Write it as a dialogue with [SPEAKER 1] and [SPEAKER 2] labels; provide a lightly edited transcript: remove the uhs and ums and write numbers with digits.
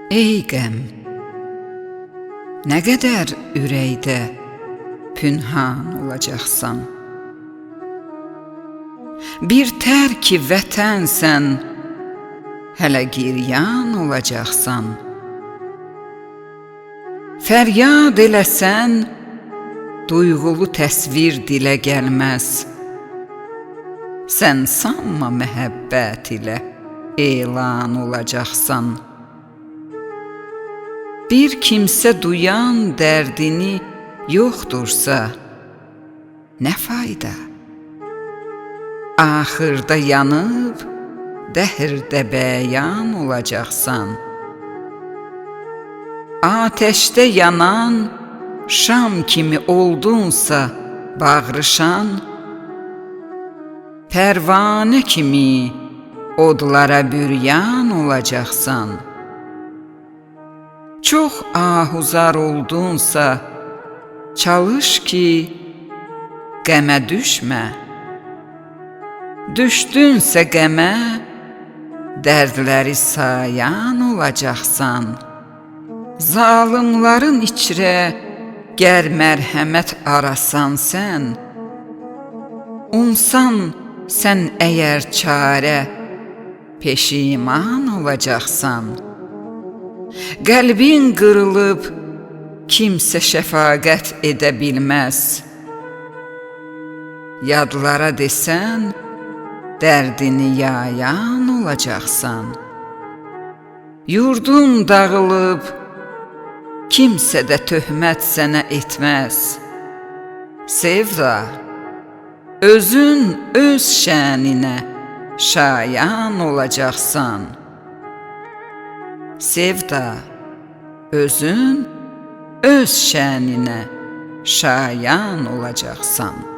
[SPEAKER 1] Ey qəm, nə qədər ürəkdə pünhan olacaqsan. Bir tərki vətənsən, hələ giryan olacaqsan. Fəryad eləsən, duyğulu təsvir dilə gəlməz. Sən sanma məhəbbət ilə elan olacaqsan. Bir kimsə duyan dərdini yoxdursa, nə fayda? Axırda yanıb, dəhrdə bəyan olacaqsan. Atəşdə yanan, şam kimi oldunsa bağrışan, pərvanə kimi odlara büryan olacaqsan. Çox ahuzar oldunsa, çalış ki, qəmə düşmə. Düşdünsə qəmə, dərdləri sayan olacaqsan. Zalımların içrə gər mərhəmət arasan sən, umsan sən əgər çarə, peşiman olacaqsan. Qəlbin qırılıb, kimsə şəfaqət edə bilməz. Yadlara desən, dərdini yayan olacaqsan. Yurdun dağılıb, kimsə də töhmət sənə etməz. Sevda, özün öz şəninə şayan olacaqsan. Sevda, özün öz şəninə şayan olacaqsan.